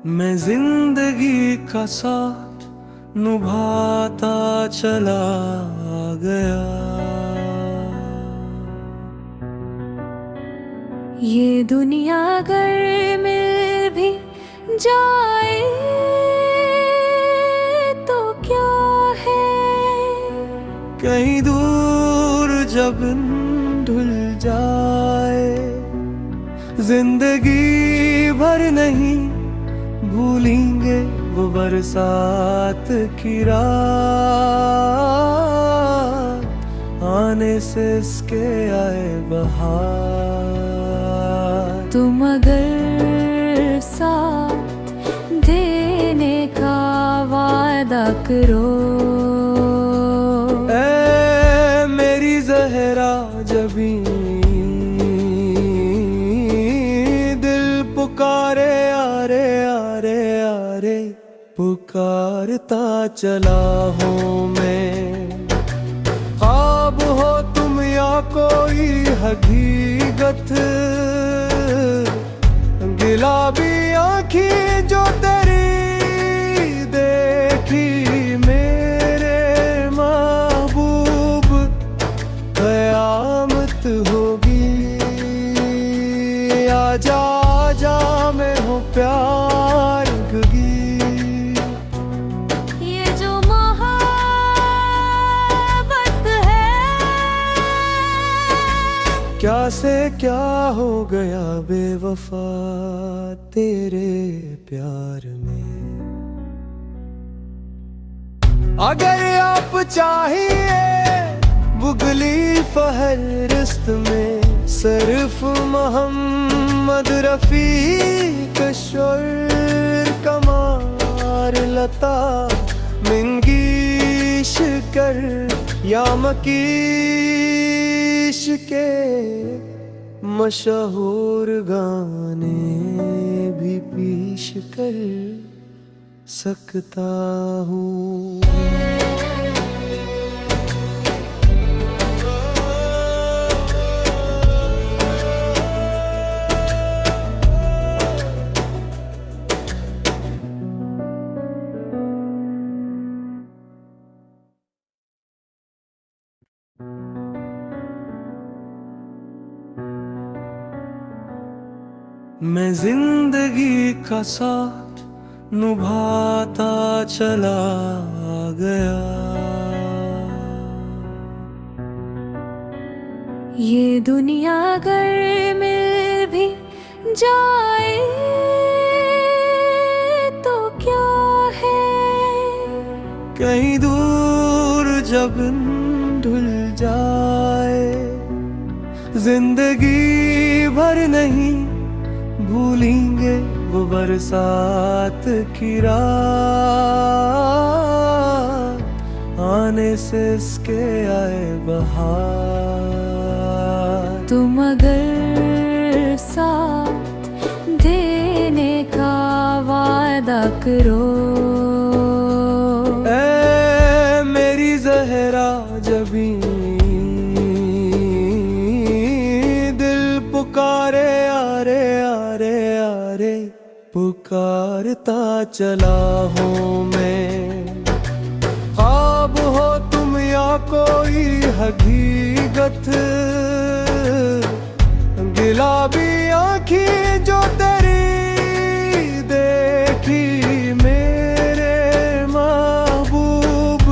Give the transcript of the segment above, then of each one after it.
मैं जिंदगी का साथ निभाता चला गया। ये दुनिया अगर मिल भी जाए तो क्या है, कहीं दूर जब ढुल जाए, जिंदगी भर नहीं भूलेंगे वो बरसात की रात, आने से इसके आए बहार। तुम अगर साथ देने का वादा करो, ऐ मेरी जहरा जबी, दिल पुकारे आरे आरे आरे, पुकारता चला हूँ मैं। ख्वाब हो तुम या कोई हकीकत, गुलाबी आँखें जो तेरी देखी मेरे महबूब, क़यामत होगी। आजा आजा मैं हूँ प्यार की, ये जो मोहब्बत है, क्या से क्या हो गया बेवफा तेरे प्यार में। अगर आप चाहिए बुगली फहरिस्त में, सिर्फ मोहम्मद रफी कशोर कमार लता मंगेश कर या मकीश के मशहूर गाने भी पेश कर सकता हूँ। मैं जिंदगी का साथ निभाता चला गया। ये दुनिया अगर मिल भी जाए तो क्या है, कहीं दूर जब ढुल जाए, जिंदगी भर नहीं भूलेंगे वो बरसात की रात, आने से इसके आए बहार। तुम अगर साथ देने का वादा करो, ऐ मेरी जहरा जबी, दिल पुकारे आरे आरे आरे, पुकारता चला हूँ मैं। ख्वाब हो तुम या कोई हकीकत, गुलाबी आँखें जो तेरी देखी मेरे महबूब,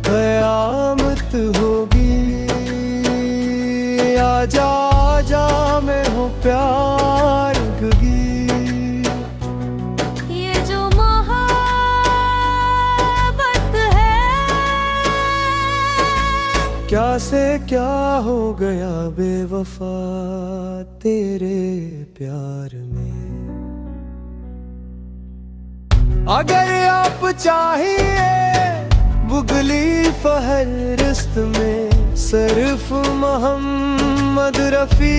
क़यामत होगी। आजा आजा मैं हूँ प्यार की, ये जो मोहब्बत है, क्या से क्या हो गया बेवफा तेरे प्यार में। अगर आप चाहिए बुगली फहरिस्त में, सिर्फ मोहम्मद रफी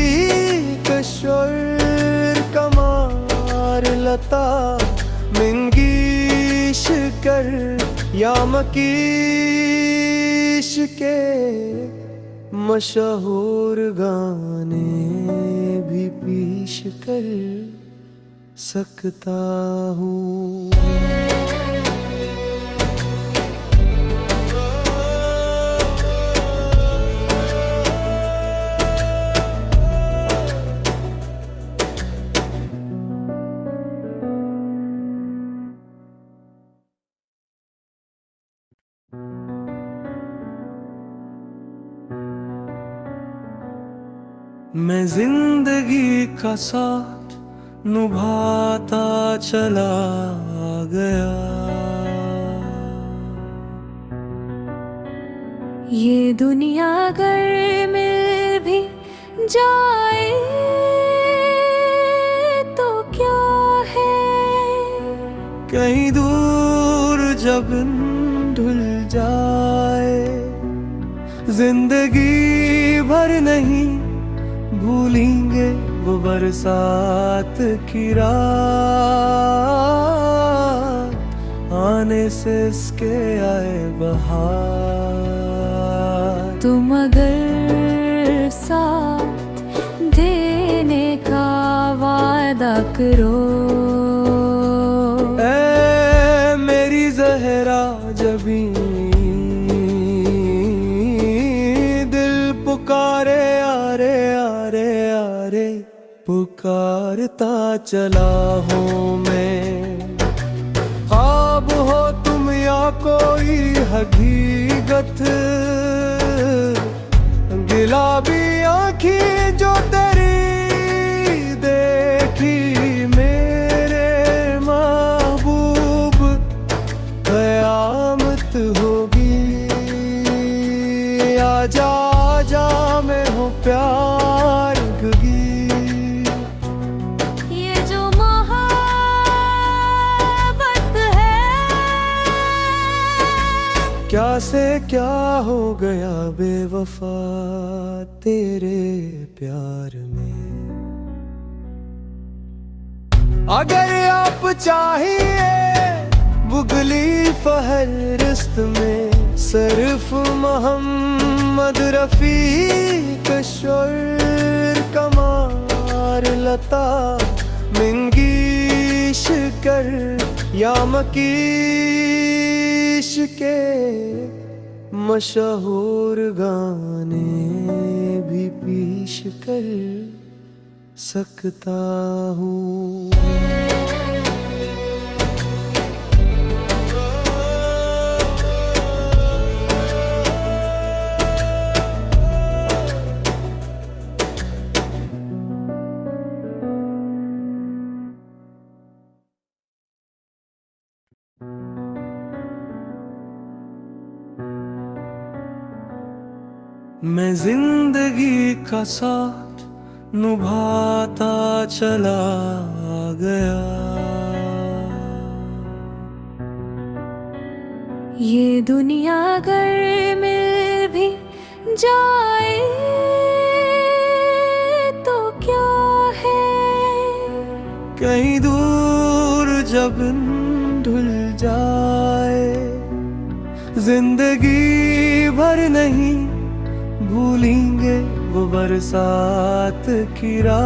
कशोर कमार लता मंगेश कर या मकीश के मशहूर गाने भी पेश कर सकता हूँ। मैं जिंदगी का साथ निभाता चला गया, ये दुनिया अगर मिल भी जाए तो क्या है, कहीं दूर जब ढुल जाए, जिंदगी भर नहीं भूलेंगे वो बरसात की रात, आने से इसके आए बहार। तुम अगर साथ देने का वादा करो, ऐ मेरी ज़हरा जबी, दिल पुकारे आरे आरे आरे, पुकारता चला हूँ मैं। ख्वाब हो तुम या कोई हकीकत, गुलाबी आँखें जो तेरी देखी मेरे महबूब, क़यामत होगी। आजा आजा मैं हूँ प्यार की, ये जो मोहब्बत है, क्या से क्या हो गया बेवफा तेरे प्यार में। अगर आप चाहिए बुगली फहरिस्त में, सिर्फ मोहम्मद रफी कशोर कमार लता मंगेश कर या मकीश के मशहूर गाने भी पेश कर सकता हूँ। मैं जिंदगी का साथ निभाता चला गया, ये दुनिया अगर मिल भी जाए तो क्या है, कहीं दूर जब ढुल जाए, जिंदगी भर नहीं भूलेंगे वो बरसात की रात,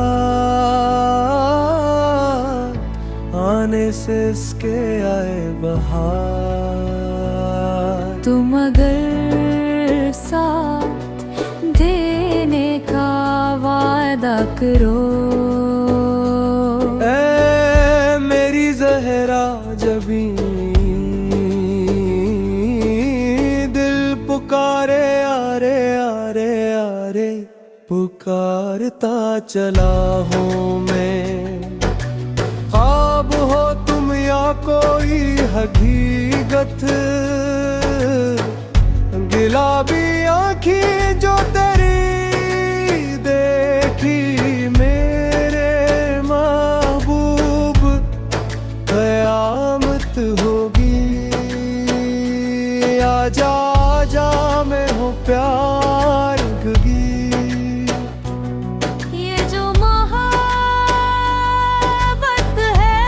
आने से इसके आए बहार। तुम अगर साथ देने का वादा करो, ऐ मेरी ज़हरा जबी, दिल पुकारे आरे आरे आरे, पुकारता चला हूँ मैं। ख्वाब हो तुम या कोई हकीकत, गुलाबी आँखें जो तेरी देखी मेरे महबूब, क़यामत होगी। आजा आजा मैं हूँ प्यार की, ये जो मोहब्बत है,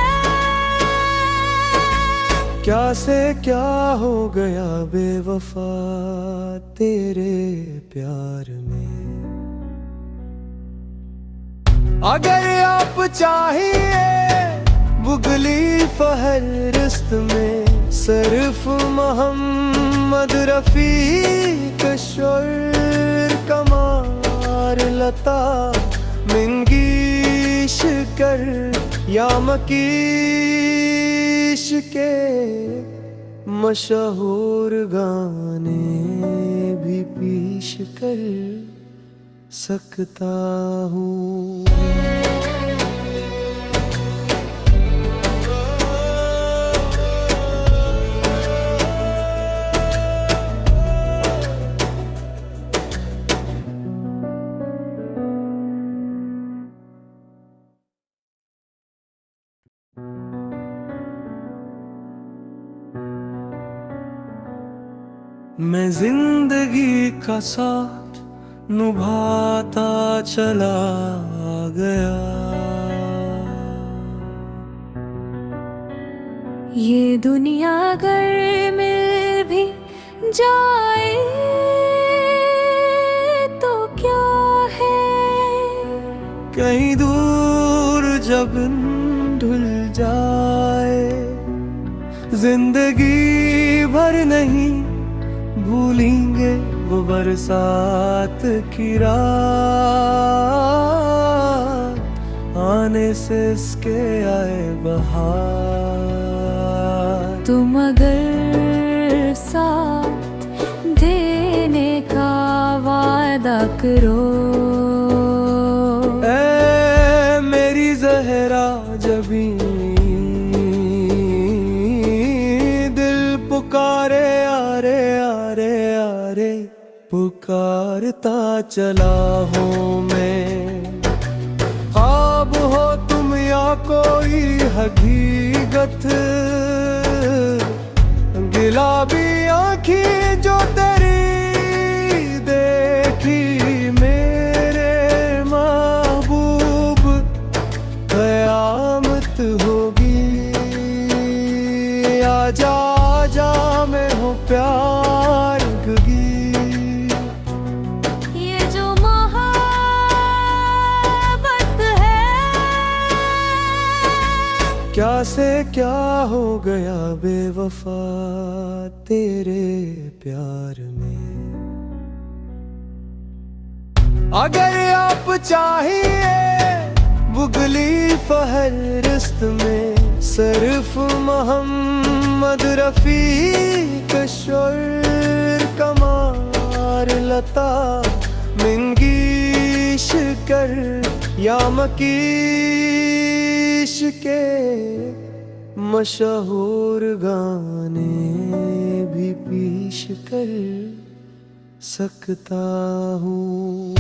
क्या से क्या हो गया बेवफा तेरे प्यार में। अगर आप चाहिए बुगली फहरिस्त में सिर्फ मोहम्मद रफी कशोर कमार लता मिंगीश कर या मकीश के मशहूर गाने भी पेश कर सकता हूँ। मैं जिंदगी का साथ निभाता चला गया, ये दुनिया अगर मिल भी जाए तो क्या है, कहीं दूर जब ढुल जाए जिंदगी भर नहीं भूलेंगे वो बरसात की रात, आने से इसके आए बहार। तुम अगर साथ देने का वादा करो, ऐ मेरी जहरा जबी दिल पुकारे आरे आरे आरे पुकारता चला हूँ मैं। ख्वाब हो तुम या कोई हकीकत, गुलाबी आँखें जो तेरी देखी मेरे महबूब, क़यामत होगी। आजा आजा मैं हूँ प्यार की, ये जो मोहब्बत है, क्या से क्या हो गया बेवफा तेरे प्यार में। अगर आप चाहिए बुगली फहरिस्त में सिर्फ मोहम्मद रफी कशोर कमार लता मिंगीश कर या मकीश के मशहूर गाने भी पेश कर सकता हूँ।